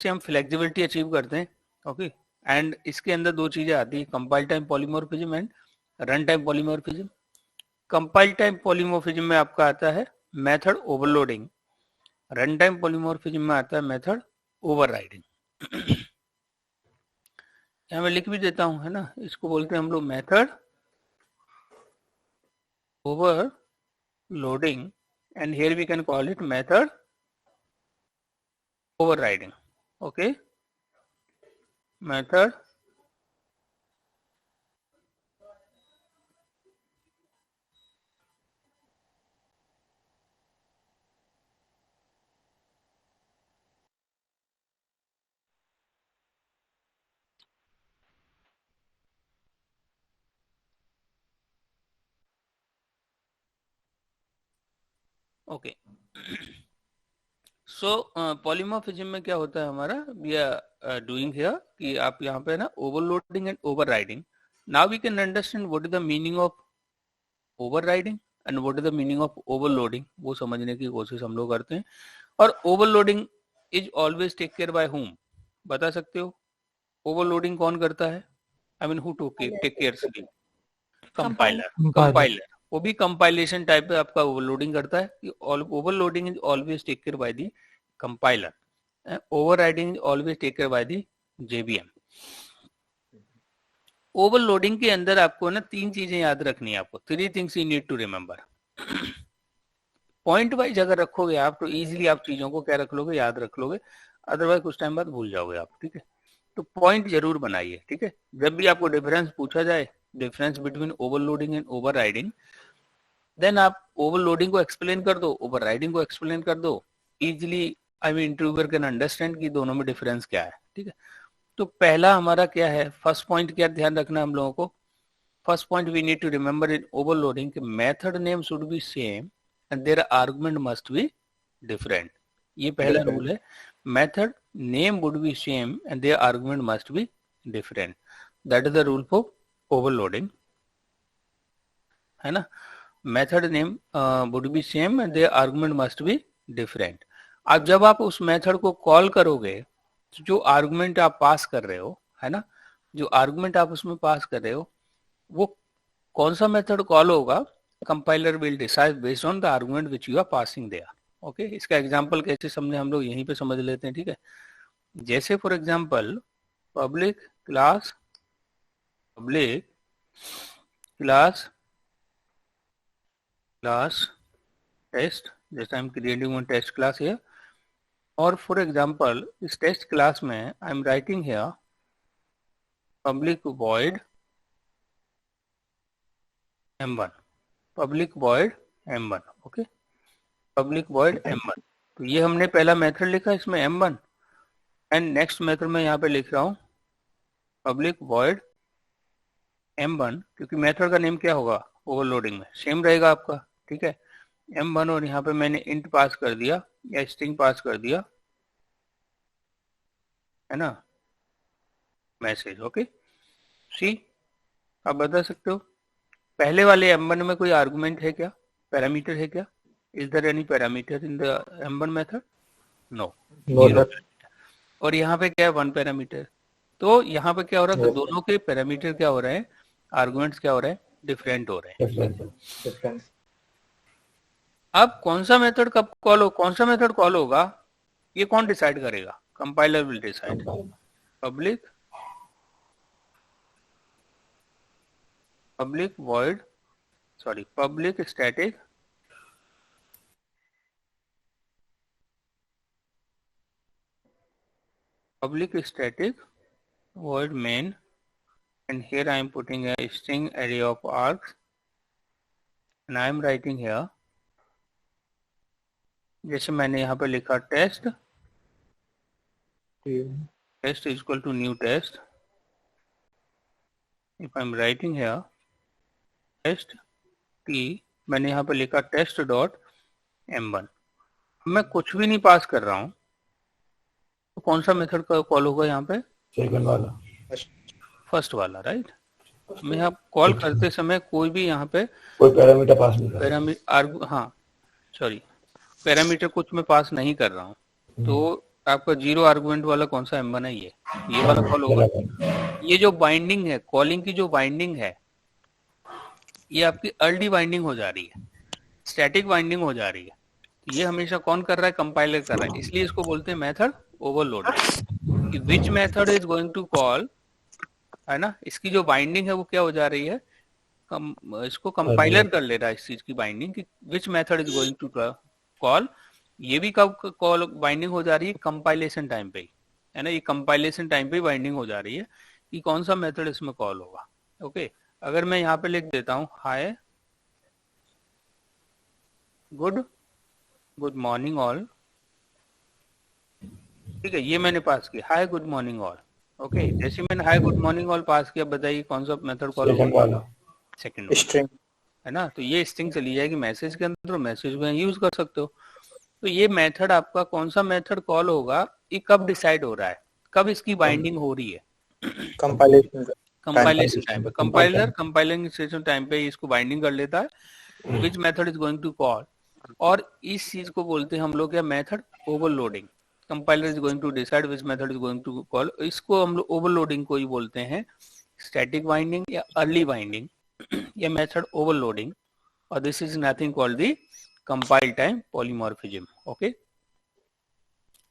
से हम flexibility achieve करते हैं. ओके, एंड इसके अंदर दो चीजें आती है, compile time polymorphism and run time polymorphism. Compile time polymorphism में आपका आता है method overloading, run time polymorphism में आता है मेथड ओवरराइडिंग. यहाँ मैं लिख भी देता हूँ, है ना, इसको बोलते हैं हम लोग method overloading and here we can call it method overriding. Okay, method okay. So polymorphism में क्या होता है हमारा, वी आर डूइंग हियर कि आप यहाँ पे ना overloading and overriding. Now we can understand what is the meaning of overriding and what is the meaning of overloading, वो समझने की कोशिश हम लोग करते हैं. और overloading is always take care by whom, बता सकते हो ओवरलोडिंग कौन करता है? I mean who take care? Compiler. वो भी कंपाइलेशन टाइप पे आपका ओवरलोडिंग करता है. Overloading is always take care by the compiler, overriding is always take care by the JVM. Overloading के अंदर आपको ना तीन चीजें याद रखनी है आपको, 3 things you need to remember. Point wise अगर रखोगे आप तो इजीली आप चीजों को क्या रख लोगे, याद रख लोगे, अदरवाइज कुछ टाइम बाद भूल जाओगे आप. ठीक है, तो पॉइंट जरूर बनाइए. ठीक है, जब भी आपको डिफरेंस पूछा जाए, difference between overloading and overriding, then आप ओवरलोडिंग को एक्सप्लेन कर दो, ओवरराइडिंग को एक्सप्लेन कर दो. Easily I mean interviewer can understand कि दोनों में डिफरेंस क्या है. ठीक है, तो पहला हमारा क्या है, फर्स्ट पॉइंट क्या ध्यान रखना हम लोगों को. First point we need to remember in overloading कि method name should be same and there argument must be different. ये पहला रूल है, method name would be same and there argument must be different. That is the rule for overloading, है ना. Method name would be same and there argument must be different. अब जब आप उस method को कॉल करोगे तो जो आर्गुमेंट आप पास कर रहे हो, है ना, जो आर्गुमेंट आप उसमें पास कर रहे हो वो कौन सा मेथड कॉल होगा, compiler will decide based on the argument which you are passing there. Okay, इसका एग्जांपल कैसे समझे हम लोग यहीं पे समझ लेते हैं. ठीक है, जैसे for example public class test, जैसे I am creating one test class here, और फॉर एग्जांपल इस टेस्ट क्लास में I am writing here public void m1, public void m1. Okay, public void m1. तो ये हमने पहला मेथड लिखा इसमें m1, एंड नेक्स्ट मेथड में यहाँ पे लिख रहा हूँ पब्लिक वॉइड m1, क्योंकि मेथड का नेम क्या होगा ओवरलोडिंग में सेम रहेगा आपका. ठीक है, m1, और यहाँ पे मैंने इंट पास कर दिया या स्ट्रिंग पास कर दिया, है ना, मैसेज. ओके, सी आप बता सकते हो पहले वाले m1 में कोई आर्गुमेंट है क्या, पैरामीटर है क्या? Is there any parameter in the m1 method? No. और यहाँ पे क्या है, 1 पैरामीटर. तो यहाँ पे क्या हो रहा है, तो दोनों के पैरामीटर क्या हो रहे हैं, आर्गुमेंट्स क्या हो रहे हैं, डिफरेंट हो रहे हैं. अब कौन सा मेथड कब कॉल हो, कौन सा मेथड कॉल होगा, ये कौन डिसाइड करेगा, compiler will decide. Public void public static void main, and here I am putting a string array of args, and I am writing here, जैसे मैंने यहाँ पे लिखा test is equal to new test. If I am writing here test t, मैंने यहाँ पे लिखा test dot m1. मैं कुछ भी नहीं पास कर रहा हूँ, तो कौन सा मेथड का कॉल होगा यहाँ पे, सेकंड वाला, फर्स्ट वाला, राइट. मैं यहाँ कॉल करते समय कोई भी यहाँ पे कोई पैरामीटर पास नहीं कर रहा, हाँ सॉरी, पैरामीटर कुछ मैं पास नहीं कर रहा हूँ. तो आपका 0 आर्गुमेंट वाला कौन सा M1 है? ये वाला कॉल होगा। ये जो बाइंडिंग है, कॉलिंग की जो बाइंडिंग है, ये आपकी अर्ली बाइंडिंग हो जा रही है, स्टैटिक बाइंडिंग हो जा रही है। ये हमेशा कौन कर रहा है? कंपाइलर कर रहा है। इसलिए इसको बोलते हैं मेथड ओवरलोडिंग, कि which method is going to call, है ना। इसकी जो बाइंडिंग है वो क्या हो जा रही है? इसको कंपाइलर कर ले रहा है इस चीज की बाइंडिंग, कि which method is going to call. ये भी कब कॉल बाइंडिंग हो जा रही है? कंपाइलेशन टाइम पे ही, है ना। ये कंपाइलेशन टाइम पे ही बाइंडिंग हो जा रही है कि कौन सा मेथड इसमें कॉल होगा। ओके, अगर मैं यहाँ पे लिख देता हूँ हाय गुड मॉर्निंग ऑल, ठीक है, ये मैंने पास किया, hi good morning all. Okay, जैसे मैंने hi good morning all pass किया, बताइए कौन सा मेथड कॉल होगा? सेकंड वाला, है ना। तो ये स्ट्रिंग चली जाएगी मैसेज के अंदर, मैसेज में यूज कर सकते हो। तो ये मेथड आपका कौन सा मेथड कॉल होगा, ये कब डिसाइड हो रहा है, कब इसकी बाइंडिंग हो रही है? कंपाइलेशन टाइम पे, कंपाइलिंग टाइम पे इसको बाइंडिंग कर लेता है which method is going to call. और इस चीज को बोलते हैं हम लोग क्या? Method overloading. Compiler is going to decide which method is going to call, इसको हम लोग ओवरलोडिंग को ही बोलते हैं, स्टैटिक बाइंडिंग या अर्ली बाइंडिंग या मेथड ओवरलोडिंग। और this is nothing called the compile time polymorphism. Okay,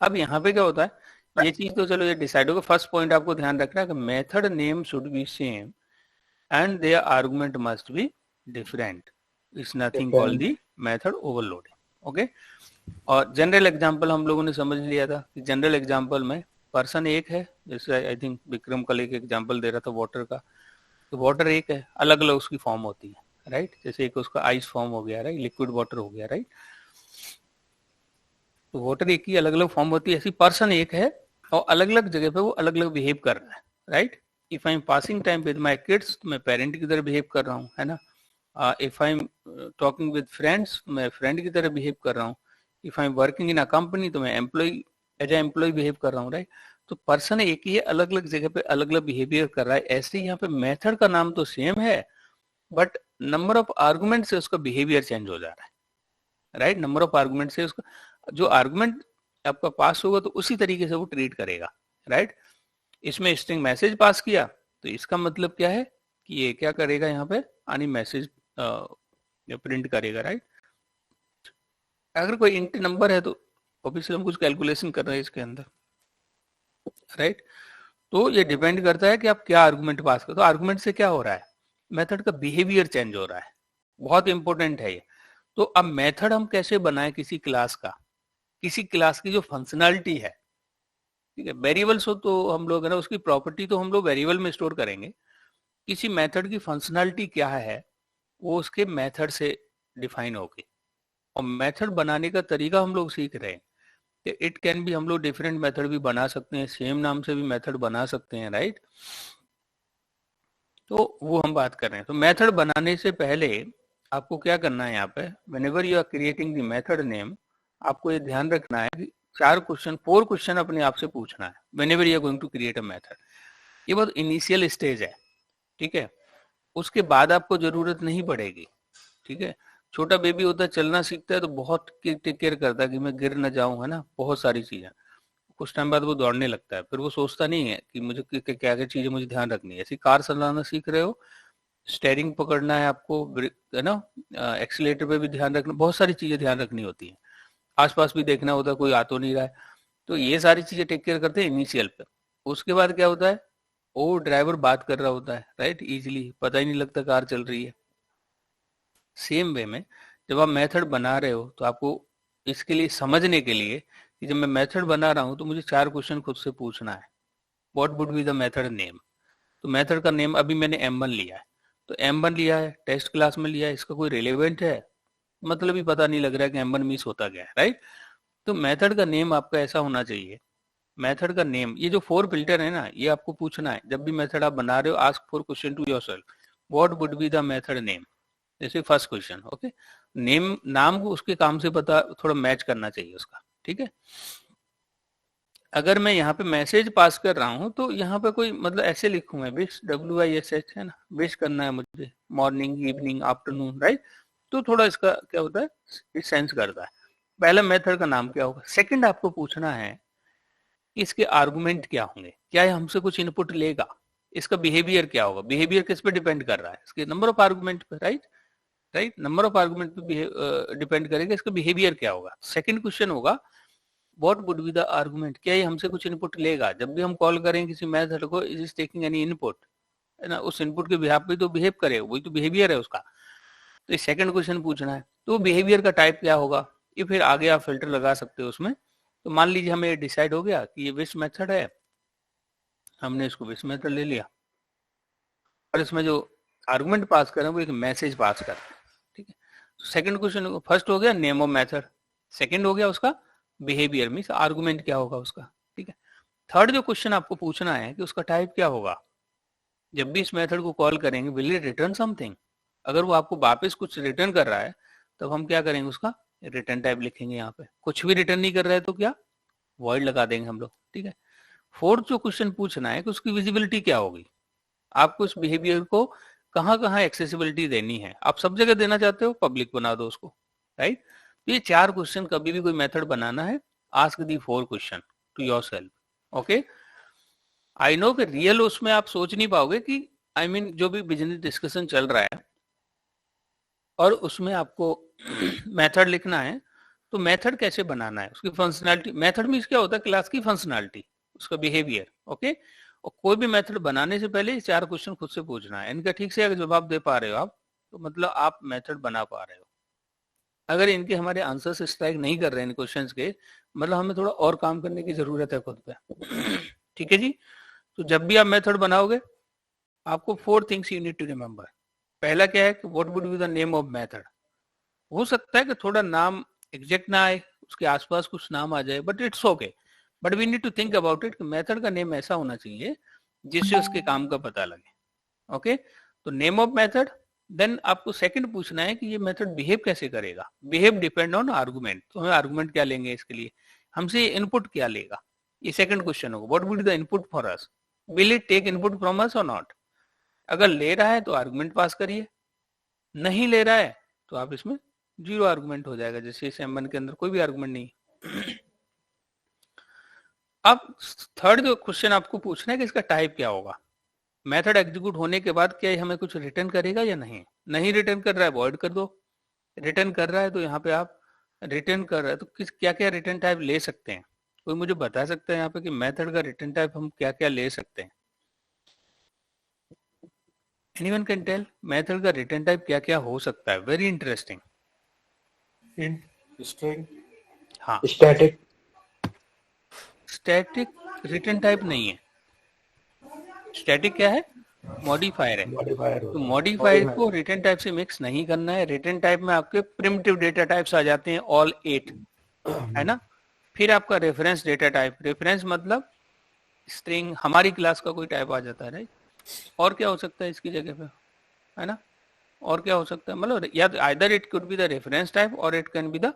अब यहाँ पे क्या होता है, ये चीज तो चलो ये डिसाइड होगा। फर्स्ट पॉइंट आपको ध्यान रखना है कि method name should be same and there argument must be different, it's nothing called the method overloading. Okay, और जनरल एग्जांपल हम लोगों ने समझ लिया था कि जनरल एग्जांपल में पर्सन एक है, जैसे आई थिंक विक्रम कल एक एग्जांपल दे रहा था वाटर का, तो वाटर एक है, अलग अलग उसकी फॉर्म होती है, राइट। जैसे एक उसका आइस फॉर्म हो गया, राइट, लिक्विड वाटर हो गया, राइट। तो वाटर एक ही अलग अलग फॉर्म होती है, ऐसी पर्सन एक है और अलग अलग जगह पे वो अलग अलग बिहेव कर रहा है, right. If I am passing time with my kids तो मैं पेरेंट की तरह बिहेव कर रहा हूँ, है ना। If I am talking with friends मैं फ्रेंड की तरह बिहेव कर रहा हूँ। If I am working in a company तो मैं employee as a employee behave कर रहा हूँ, राइट। तो पर्सन एक ही है, अलग अलग जगह पे अलग अलग बिहेवियर कर रहा है। ऐसे ही यहाँ पे मेथड का नाम तो सेम है, बट नंबर ऑफ आर्गुमेंट से उसका बिहेवियर चेंज हो जा रहा है, राइट। नंबर ऑफ आर्गुमेंट से उसका जो आर्गुमेंट आपका पास होगा तो उसी तरीके से वो ट्रीट करेगा, राइट। इसमें स्ट्रिंग मैसेज पास किया तो इसका मतलब क्या है कि ये क्या करेगा, यहाँ पे आनी मैसेज प्रिंट करेगा, राइट। अगर कोई इंट नंबर है तो ऑब्वियसली हम कुछ कैलकुलेशन कर रहे हैं इसके अंदर, राइट। तो ये डिपेंड करता है कि आप क्या आर्गुमेंट पास करो। तो आर्गुमेंट से क्या हो रहा है, मेथड का बिहेवियर चेंज हो रहा है, बहुत इंपॉर्टेंट है ये। तो अब मेथड हम कैसे बनाएं किसी क्लास का, किसी क्लास की जो फंक्शनैलिटी है, ठीक है। वेरिएबल्स हो तो हम लोग है ना उसकी प्रॉपर्टी तो हम लोग वेरिएबल में स्टोर करेंगे, किसी मेथड की फंक्शनैलिटी क्या है वो उसके मेथड से डिफाइन होगी। और मेथड बनाने का तरीका हम लोग सीख रहे हैं कि इट कैन बी, हम लोग डिफरेंट मेथड भी बना सकते हैं, सेम नाम से भी मेथड बना सकते हैं, राइट। तो वो हम बात कर रहे हैं। तो मेथड बनाने से पहले आपको क्या करना है, यहाँ पे whenever you are creating the method name, आपको ये ध्यान रखना है कि 4 क्वेश्चन अपने आप से पूछना है whenever you are going to create a method. ये बहुत इनिशियल स्टेज है, ठीक है। उसके बाद आपको जरूरत नहीं पड़ेगी, ठीक है। छोटा बेबी होता है, चलना सीखता है तो बहुत टेक केयर करता है कि मैं गिर ना जाऊं, है ना, बहुत सारी चीजें। कुछ टाइम बाद वो दौड़ने लगता है, फिर वो सोचता नहीं है कि मुझे क्या क्या चीजें मुझे ध्यान रखनी है। ऐसी कार चलाना सीख रहे हो, स्टेयरिंग पकड़ना है आपको, है ना, एक्सीलेटर पे भी ध्यान रखना, बहुत सारी चीजें ध्यान रखनी होती है। आसपास भी देखना होता है कोई आ तो नहीं रहा है। तो ये सारी चीजें टेक केयर करते हैं इनिशियल पे। उसके बाद क्या होता है, वो ड्राइवर बात कर रहा होता है, राइट, इजीली पता ही नहीं लगता कार चल रही है। सेम वे में जब आप मेथड बना रहे हो तो आपको इसके लिए समझने के लिए कि जब मैं मेथड बना रहा हूं तो मुझे 4 क्वेश्चन खुद से पूछना है। What would be the method name. तो मेथड का नेम अभी मैंने M1 लिया है, तो M1 लिया है, टेस्ट क्लास में लिया है, इसका कोई रिलेवेंट है, मतलब ही पता नहीं लग रहा है कि M1 मिस होता गया है, राइट। तो मेथड का नेम आपका ऐसा होना चाहिए, मेथड का नेम, ये जो 4 फिल्टर है ना, ये आपको पूछना है जब भी मेथड आप बना रहे हो। Ask 4 question to yourself, what would be the method name. जैसे फर्स्ट क्वेश्चन, ओके, नेम, नाम को उसके काम से पता थोड़ा मैच करना चाहिए उसका, ठीक है। अगर मैं यहाँ पे मैसेज पास कर रहा हूँ तो यहाँ पे कोई मतलब ऐसे लिखूँ मैं, विश, WISH, है ना, विश करना है मुझे, मॉर्निंग, इवनिंग, आफ्टरनून, राइट। तो थोड़ा इसका क्या होता है, सेंस करता है। पहला मेथड का नाम क्या होगा। सेकंड आपको पूछना है कि इसके आर्गुमेंट क्या होंगे, क्या ये हमसे कुछ इनपुट लेगा, इसका बिहेवियर क्या होगा, बिहेवियर किस पे डिपेंड कर रहा है, इसके नंबर ऑफ आर्गुमेंट पे, राइट नंबर ऑफ आर्गुमेंट पे डिपेंड करेगा इसका बिहेवियर क्या होगा। सेकंड क्वेश्चन होगा what would be the argument, क्या ये हमसे कुछ इनपुट लेगा, जब भी हम कॉल करें किसी मेथड को, is is taking any input, है ना, उस इनपुट के बिहाफ पे तो बिहेव करे, वही तो बिहेवियर है उसका। तो ये सेकंड क्वेश्चन पूछना है, तो बिहेवियर का टाइप क्या होगा, ये फिर आगे आप फिल्टर लगा सकते हो उसमें। तो मान लीजिए हमें डिसाइड हो गया कि ये विश मेथड है, हमने इसको विश मेथड ले लिया और इसमें जो आर्गुमेंट पास करें वो एक मैसेज पास करें, ठीक है। सेकंड क्वेश्चन, फर्स्ट हो गया नेम ऑफ मेथड, सेकंड हो गया उसका बिहेवियर मींस आर्गुमेंट क्या होगा उसका, ठीक है। थर्ड जो क्वेश्चन आपको पूछना है कि उसका टाइप क्या होगा, जब भी इस मेथड को कॉल करेंगे विल इट रिटर्न समथिंग, अगर वो आपको वापस कुछ रिटर्न कर रहा है तब हम क्या करेंगे, उसका रिटर्न टाइप लिखेंगे यहाँ पे। कुछ भी रिटर्न नहीं कर रहा है तो क्या, वॉइड लगा देंगे हम लोग, ठीक है। फोर्थ जो क्वेश्चन पूछना है कि उसकी विजिबिलिटी क्या होगी, आपको इस बिहेवियर को कहाँ कहाँ एक्सेसिबिलिटी देनी है, आप सब जगह देना चाहते हो पब्लिक बना दो उसको, राइट। तो ये 4 क्वेश्चन कभी भी कोई मेथड बनाना है, ask the 4 question to yourself, okay. I know कि रियल उसमें आप सोच नहीं पाओगे कि आई मीन जो भी बिजनेस डिस्कशन चल रहा है और उसमें आपको मेथड लिखना है, तो मेथड कैसे बनाना है, उसकी फंक्शनैलिटी, मेथड मींस क्या होता है, क्लास की फंक्शनैलिटी, उसका बिहेवियर, ओके। और कोई भी मेथड बनाने से पहले 4 क्वेश्चन खुद से पूछना है, इनका ठीक से अगर जवाब दे पा रहे हो आप तो मतलब आप मेथड बना पा रहे हो। अगर इनके हमारे आंसर्स स्ट्राइक नहीं कर रहे हैं इन क्वेश्चंस के, मतलब हमें थोड़ा और काम करने की जरूरत है खुद पे, ठीक है जी। तो जब भी आप मेथड बनाओगे आपको 4 things you need to remember. पहला क्या है कि what would be the name of method, हो सकता है कि थोड़ा नाम एग्जैक्ट ना आए, उसके आसपास कुछ नाम आ जाए, but it's okay, but we need to think about it कि मेथड का नेम ऐसा होना चाहिए जिससे उसके काम का पता लगे, ओके। तो नेम ऑफ मेथड, देन आपको सेकंड पूछना है कि ये मेथड बिहेव कैसे करेगा, बिहेव डिपेंड ऑन आर्गुमेंट, तो हमें आर्गुमेंट क्या लेंगे इसके लिए, हमसे इनपुट क्या लेगा, ये सेकंड क्वेश्चन होगा। What would be the input for us, will it take input from us और नॉट, अगर ले रहा है तो आर्गुमेंट पास करिए, नहीं ले रहा है तो आप इसमें 0 आर्गुमेंट हो जाएगा, जैसे इस M1 के अंदर कोई भी आर्गुमेंट नहीं। अब थर्ड जो क्वेश्चन आपको पूछना है कि इसका टाइप क्या होगा, मेथड एग्जीक्यूट होने के बाद क्या हमें कुछ रिटर्न करेगा या नहीं, नहीं रिटर्न कर रहा है वॉइड कर दो, रिटर्न कर रहा है तो यहाँ पे आप रिटर्न कर रहा है तो किस क्या क्या रिटर्न टाइप ले सकते हैं, कोई मुझे बता सकता है यहाँ पे कि मेथड का रिटर्न टाइप हम क्या क्या ले सकते हैं, एनीवन कैन टेल मेथड का रिटर्न टाइप क्या क्या हो सकता है, वेरी इंटरेस्टिंग। int, string, हाँ, static, स्टैटिक रिटर्न टाइप नहीं है, स्टैटिक क्या है, मॉडिफायर है। modifier तो होता है, मॉडिफायर modifier। को रिटर्न टाइप से मिक्स नहीं करना है, रिटर्न टाइप में आपके प्रिमिटिव डेटा टाइप्स आ जाते हैं ऑल 8, है ना। फिर आपका रेफरेंस डेटा टाइप, रेफरेंस मतलब स्ट्रिंग, हमारी क्लास का कोई टाइप आ जाता है, राइट। और क्या हो सकता है इसकी जगह पे, है ना, और क्या हो सकता है, मतलब या either it could be the reference type और it can be the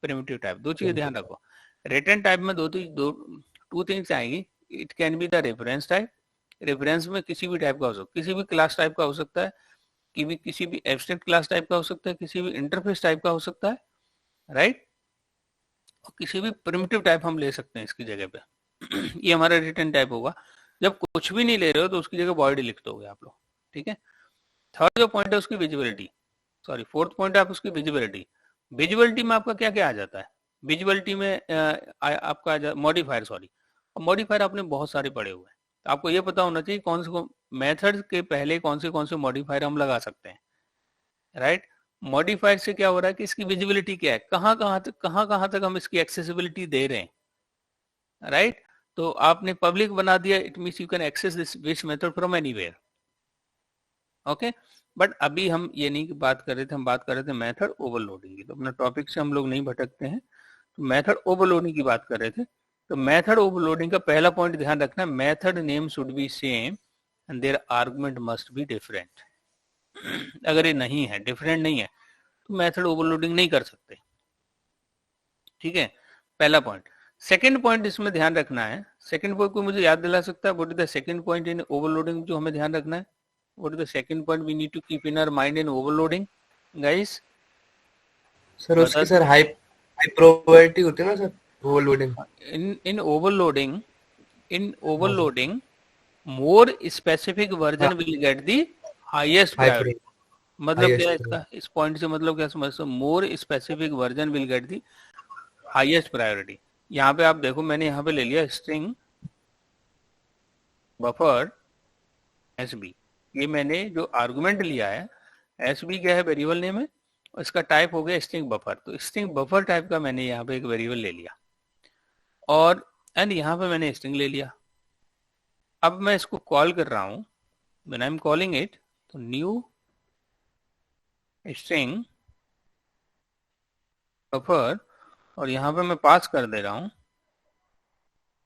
primitive type, दो चीजें ध्यान रखो। रिटर्न टाइप में टू थिंग्स आएंगी, it can be the reference type, reference में किसी भी टाइप का हो सकता है, किसी भी क्लास टाइप का हो सकता है, किसी भी एब्स्ट्रैक्ट क्लास टाइप का हो सकता है, किसी भी इंटरफेस टाइप का हो सकता है, राइट। और किसी भी प्रिमिटिव टाइप हम ले सकते हैं इसकी जगह पे। ये हमारा रिटर्न टाइप होगा। जब कुछ भी नहीं ले रहे हो तो उसकी जगह वॉइड लिख दोगे आप लोग, ठीक है। थर्ड जो पॉइंट है उसकी विजिबिलिटी, सॉरी फोर्थ पॉइंट है आप उसकी विजिबिलिटी। विजिबिलिटी में आपका क्या क्या आ जाता है, विजिबिलिटी में आपका मॉडिफायर, सॉरी मॉडिफायर आपने बहुत सारे पढ़े हुए हैं, तो आपको ये पता होना चाहिए कौन से मेथड के पहले कौन से मॉडिफायर हम लगा सकते हैं, राइट। मॉडिफायर से क्या हो रहा है कि इसकी विजिबिलिटी क्या है, कहाँ तक हम इसकी एक्सेसिबिलिटी दे रहे हैं, राइट। तो आपने पब्लिक बना दिया, it means you can access this which method from anywhere, okay. But अभी हम ये नहीं बात कर रहे थे, हम बात कर रहे थे मेथड ओवरलोडिंग की, तो अपने टॉपिक से हम लोग नहीं भटकते हैं, तो मेथड ओवरलोडिंग की बात कर रहे थे। तो मेथड ओवरलोडिंग का पहला पॉइंट ध्यान रखना, method name should be same and there argument must be different. अगर ये नहीं है, डिफरेंट नहीं है, तो मेथड ओवरलोडिंग नहीं कर सकते, ठीक है, पहला पॉइंट। सेकंड पॉइंट इसमें ध्यान रखना है, सेकंड पॉइंट को मुझे याद दिला सकता है, what is the second point in overloading जो हमें ध्यान रखना है, what is the second point we need to keep in our mind in overloading guys. Sir उसकी सर हाई प्रोबेबिलिटी होती है ना sir overloading, in overloading in overloading more specific version will get the highest priority. मतलब क्या है इसका, इस point से मतलब क्या समझते हो, मोर specific version will get the highest priority. यहाँ पे आप देखो मैंने यहाँ पे ले लिया स्ट्रिंग बफर एसबी, ये मैंने जो आर्गुमेंट लिया है, एसबी क्या है वेरिएबल नेम है, इसका टाइप हो गया स्ट्रिंग बफर, तो स्ट्रिंग बफर टाइप का मैंने यहाँ पे एक वेरिएबल ले लिया और एंड यहाँ पे मैंने स्ट्रिंग ले लिया। अब मैं इसको कॉल कर रहा हूँ, when I am calling it, तो न्यू स्ट्रिंग बफर और यहाँ पे मैं पास कर दे रहा हूँ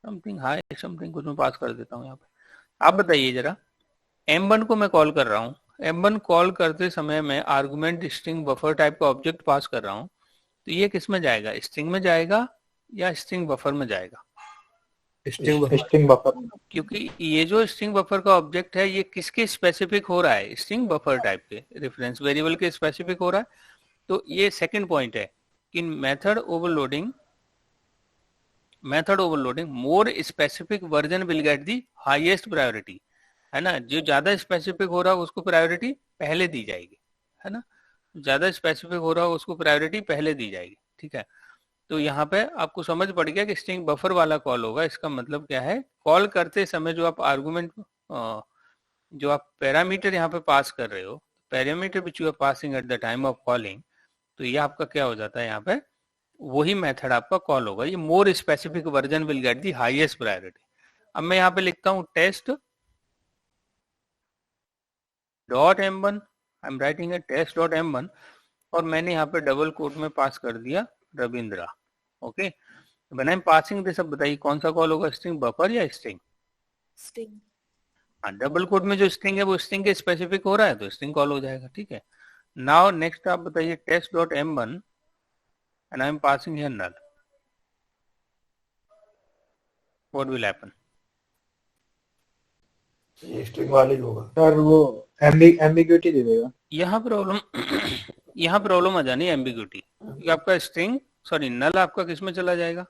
समथिंग हाई समथिंग, कुछ मैं पास कर देता हूँ यहाँ पे। आप बताइए जरा, m1 को मैं कॉल कर रहा हूँ, m1 कॉल करते समय मैं आर्गुमेंट स्ट्रिंग बफर टाइप का ऑब्जेक्ट पास कर रहा हूँ, तो ये किस में जाएगा, स्ट्रिंग में जाएगा या स्ट्रिंग बफर में जाएगा? String buffer. क्योंकि ये जो स्ट्रिंग बफर का ऑब्जेक्ट है ये किसके स्पेसिफिक हो रहा है, स्ट्रिंग बफर टाइप के रेफरेंस वेरिएबल के स्पेसिफिक हो रहा है। तो ये सेकंड पॉइंट है कि method overloading more specific version will get the highest priority, है ना, जो ज्यादा स्पेसिफिक हो रहा है उसको प्रायोरिटी पहले दी जाएगी, है ना, ज्यादा स्पेसिफिक हो रहा है उसको प्रायोरिटी पहले दी जाएगी, ठीक है। तो यहाँ पे आपको समझ पड़ गया कि स्ट्रिंग बफर वाला कॉल होगा, इसका मतलब क्या है, कॉल करते समय जो आप आर्गुमेंट जो आप पैरामीटर यहाँ पे पास कर रहे हो, parameter which you are passing at the time of calling, तो ये आपका क्या हो जाता है, यहाँ पे वही मेथड आपका कॉल होगा, ये more specific version will get the highest priority. अब मैं यहाँ पे लिखता हूँ test dot m1, I am writing a test dot m1 और मैंने यहाँ पे डबल कोट में पास कर दिया Ravindra, okay. When I am passing this, अब बताइए कौन सा कॉल होगा, स्ट्रिंग बफर या स्ट्रिंग? स्ट्रिंग। हाँ, डबल कोट में जो स्ट्रिंग है वो स्ट्रिंग के स्पेसिफिक हो रहा है तो स्ट्रिंग कॉल हो जाएगा, ठीक है। नाउ नेक्स्ट आप बताइए test dot m1 and I am passing here null, what will happen? ये स्ट्रिंग वाले होगा सर, वो एम्बिग्यूटी दे देगा। यहाँ प्रॉब्लम आ जानी है एम्बिग्यूटी, क्योंकि आपका स्ट्रिंग सॉरी नल आपका किस में चला जाएगा,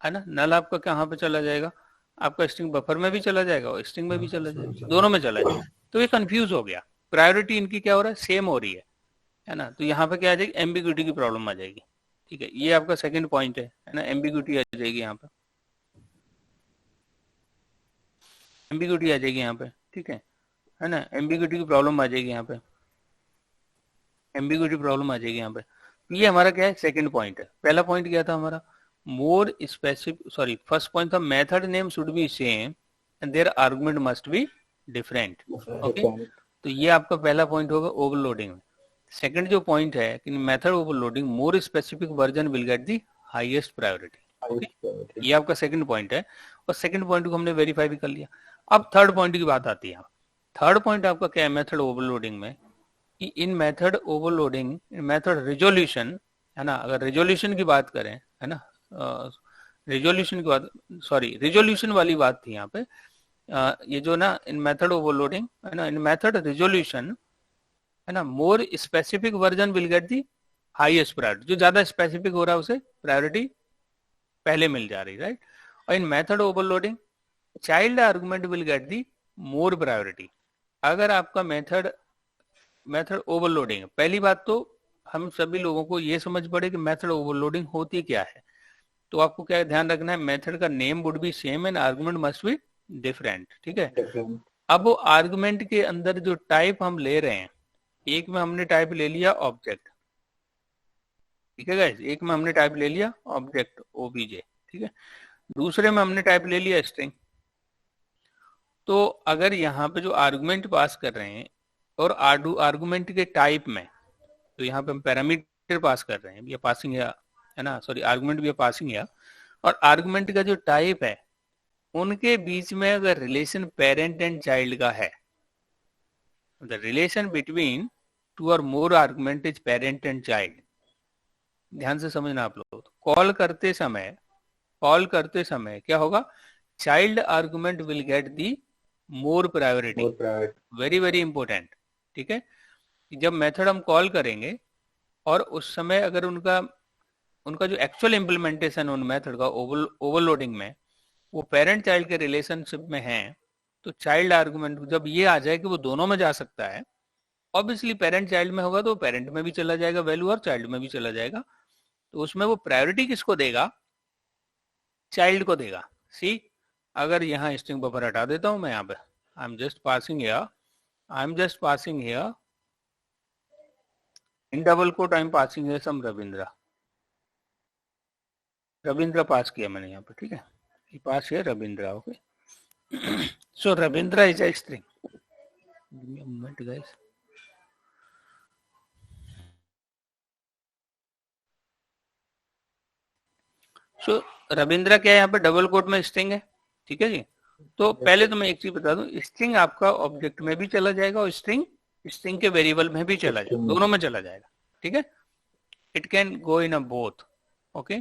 है ना, नल आपका कहाँ पे चला जाएगा, आपका स्ट्रिंग बफर में भी चला जाएगा और स्ट्रिंग में भी चला जाएगा, दोनों में चला जाएगा। तो ये कंफ्यूज हो गया, प्रायोरिटी इनकी क्या हो रहा है, सेम हो रही है ना, तो यहाँ पे क्या आ जाएगी, एम्बिग्यूटी की प्रॉब्लम आ जाएगी, ठीक है। ये आपका सेकंड पॉइंट है ना, एम्बिग्यूटी आ जाएगी यहाँ पे, एम्बिग्यूटी आ जाएगी यहाँ पे, ठीक है ना, एम्बिग्यूटी की प्रॉब्लम आ जाएगी यहाँ पे, एम्बिग्यूटी प्रॉब्लम आ जाएगी यहाँ पे। ये हमारा क्या है, सेकंड पॉइंट है। पहला पॉइंट क्या था हमारा, more specific sorry first point था method name should be same and there argument must be different, okay. तो ये आपका पहला पॉइंट होगा ओवरलोडिंग में। सेकंड जो पॉइंट है कि method overloading more specific version will get the highest priority, okay, ये आपका सेकंड पॉइंट है और सेकंड पॉइंट को हमने वेरीफाई भी कर लिया। अब थर्ड पॉइंट की बात आती है, थर्ड पॉइंट आपका क्या है मेथड ओवरलोडिंग में, कि in method overloading method resolution, है ना, अगर रिजोल्यूशन की बात करें, है ना, रिजोल्यूशन की बात सॉरी रिजोल्यूशन वाली बात थी यहाँ पे, ये जो ना इन मेथड ओवरलोडिंग, है ना, इन मेथड रिजोल्यूशन, है ना, मोर specific version will get the highest priority, जो ज्यादा स्पेसिफिक हो रहा है उसे प्रायोरिटी पहले मिल जा रही, राइट। और in method overloading child argument will get the more priority. अगर आपका मेथड ओवरलोडिंग है, पहली बात तो हम सभी लोगों को ये समझ पड़े कि मेथड ओवरलोडिंग होती क्या है, तो आपको क्या ध्यान रखना है, मेथड का name would be same and argument must be different, ठीक है। अब वो आर्गुमेंट के अंदर जो टाइप हम ले रहे हैं, एक में हमने टाइप ले लिया ऑब्जेक्ट, ठीक है गाइस, एक में हमने टाइप ले लिया ऑब्जेक्ट ओबीजे, ठीक है, दूसरे में हमने टाइप ले लिया स्ट्रिंग। तो अगर यहाँ पे जो आर्गुमेंट पास कर रहे हैं और आर्गुमेंट के टाइप में, तो यहाँ पे हम पैरामीटर पास कर रहे हैं, या पासिंग है ना, सॉरी आर्गुमेंट भी पासिंग या, और आर्गुमेंट का जो टाइप है उनके बीच में अगर रिलेशन पेरेंट एंड चाइल्ड का है, द रिलेशन बिटवीन टू और more argument is parent and child, ध्यान से समझना आप लोग। कॉल करते समय क्या होगा, child argument will get the more priority, very very important, ठीक है। जब मेथड हम कॉल करेंगे और उस समय अगर उनका जो एक्चुअल इंप्लीमेंटेशन उन मेथड का ओवरलोडिंग में वो पेरेंट चाइल्ड के रिलेशनशिप में है, तो चाइल्ड आर्गुमेंट जब ये आ जाए कि वो दोनों में जा सकता है, ऑब्वियसली पेरेंट चाइल्ड में होगा तो पेरेंट में भी चला जाएगा वैल्यू और चाइल्ड में भी चला जाएगा, तो उसमें वो प्रायोरिटी किसको देगा, चाइल्ड को देगा। सी, अगर यहाँ स्ट्रिंग बफर हटा देता हूं मैं, यहाँ पे I am just passing here in double quote, I am passing here some Ravindra pass किया मैंने यहाँ पे, ठीक है, ये पास है Ravindra, okay. So Ravindra is a string, give me a moment guys. So Ravindra क्या है यहाँ पे, डबल कोट में स्ट्रिंग है, ठीक है जी। तो पहले तो मैं एक चीज बता दूं, स्ट्रिंग आपका ऑब्जेक्ट में भी चला जाएगा और स्ट्रिंग के वेरिएबल में भी चला जाएगा, दोनों में चला जाएगा, ठीक है। It can go in a both, okay.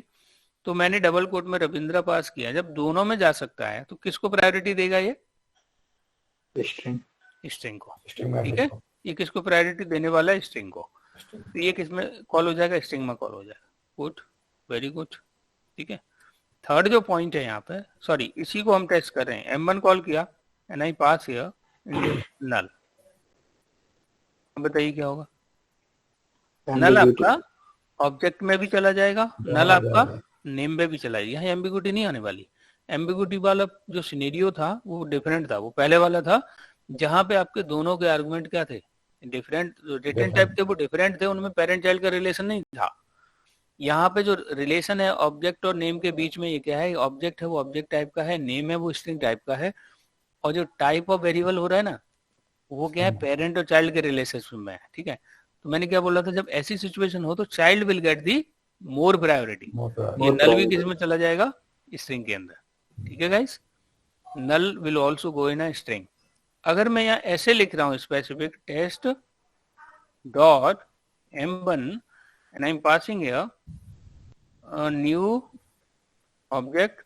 तो मैंने डबल कोट में रविंद्र पास किया, जब दोनों में जा सकता है तो किसको प्रायोरिटी देगा, ये स्ट्रिंग को, ठीक है। ये किसको प्रायोरिटी देने वाला है, स्ट्रिंग को। तो ये किस में कॉल हो जाएगा, स्ट्रिंग में कॉल हो जाएगा। गुड, वेरी गुड, ठीक है। थर्ड जो पॉइंट है यहाँ पे, सॉरी इसी को हम टेस्ट कर रहे हैं, M1 कॉल किया एंड आई पास हियर नल, बताइए क्या होगा। नल आपका ऑब्जेक्ट में भी चला जाएगा, नल आपका नेम में भी चला जाएगा, यहाँ एम्बिगुइटी नहीं आने वाली। एम्बिगुइटी वाला जो सिनेरियो था वो डिफरेंट था, वो पहले वाला था जहां पे आपके दोनों के आर्गुमेंट क्या थे, डिफरेंट, रिटर्न टाइप थे वो डिफरेंट थे, उनमें पेरेंट चाइल्ड का रिलेशन नहीं था। यहाँ पे जो रिलेशन है ऑब्जेक्ट और नेम के बीच में, ये क्या है, ऑब्जेक्ट है वो ऑब्जेक्ट टाइप का है, नेम है वो स्ट्रिंग टाइप का है, और जो टाइप ऑफ वेरिएबल हो रहा है ना वो क्या है, पेरेंट और चाइल्ड के रिलेशनशिप में है, ठीक है। तो मैंने क्या बोला था, जब ऐसी सिचुएशन हो तो child will get the more priority, ये नल भी किस में चला जाएगा, स्ट्रिंग के अंदर, ठीक है guys. Null will also go in a string. अगर मैं यहाँ ऐसे लिख रहा हूँ, specific test dot M1 and I am passing here new object,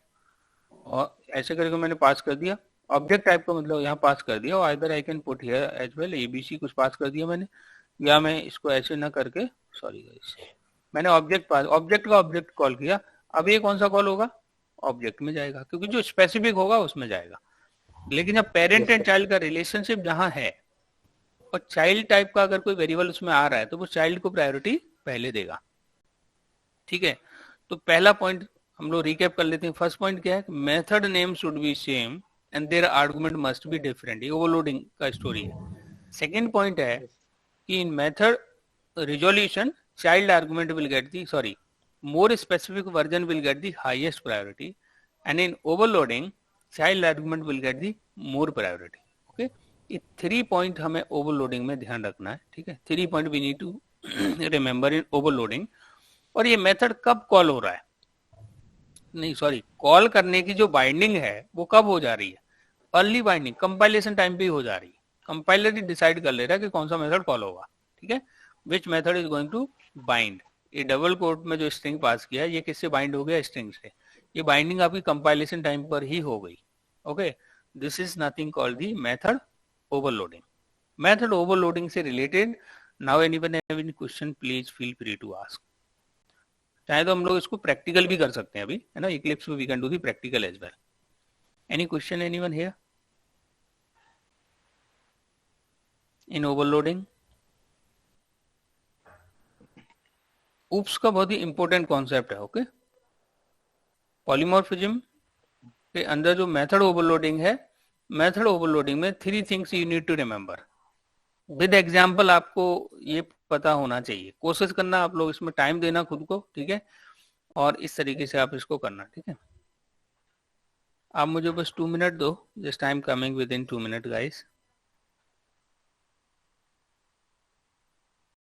और ऐसे करके मैंने पास कर दिया, ऑब्जेक्ट टाइप का मतलब यहाँ पास कर दिया, और either I can put here as well ABC कुछ पास कर दिया मैंने, या मैं इसको ऐसे ना करके, सॉरी गाइस, मैंने ऑब्जेक्ट का ऑब्जेक्ट कॉल किया। अब ये कौन सा कॉल होगा, ऑब्जेक्ट में जाएगा, क्योंकि जो स्पेसिफिक होगा उसमें जाएगा। लेकिन जब पेरेंट एंड चाइल्ड का रिलेशनशिप जहां है और चाइल्ड टाइप का अगर कोई वेरिएबल उसमें आ रहा है तो वो चाइल्ड को प्रायोरिटी पहले देगा, ठीक है। तो पहला पॉइंट हम लोग रिकैप कर लेते हैं। फर्स्ट पॉइंट क्या है, method name should be same and there argument must be different, ये ओवरलोडिंग का स्टोरी है। सेकेंड पॉइंट है कि in method resolution child argument will get the, sorry more specific version will get the highest priority, and in overloading child argument will get the more priority, okay। ये 3 point हमें overloading में ध्यान रखना है, ठीक है। 3 point we need to remember in overloading. और ये मेथड कब कॉल हो रहा है, नहीं सॉरी, कॉल करने की जो बाइंडिंग है वो कब हो जा रही है, अर्ली बाइंडिंग कंपाइलेशन टाइम पे ही हो जा रही है। कंपाइलर ही डिसाइड कर ले रहा है कि कौन सा मेथड कॉल होगा, ठीक है, which method is going to bind. ये डबल कोट में जो स्ट्रिंग पास किया ये किससे बाइंड हो गया, स्ट्रिंग से। ये बाइंडिंग आपकी कंपाइलेशन टाइम पर ही हो गई, okay. This is nothing called the method overloading. Method overloading से related now anyone have any question please feel free to ask. चाहे तो हम लोग इसको प्रैक्टिकल भी कर सकते हैं अभी, है ना, इक्लिप्स में we can do the practical as well. Any question anyone here in overloading. OOPs का बहुत ही इंपॉर्टेंट कॉन्सेप्ट है, ओके। पॉलीमॉर्फिज्म के अंदर जो मेथड ओवरलोडिंग है, मेथड ओवरलोडिंग में 3 things you need to remember with example. आपको ये पता होना चाहिए, कोशिश करना आप लोग इसमें टाइम देना खुद को, ठीक है, और इस तरीके से आप इसको करना, ठीक है। आप मुझे बस 2 मिनट दो, just I am coming with in 2 minute guys.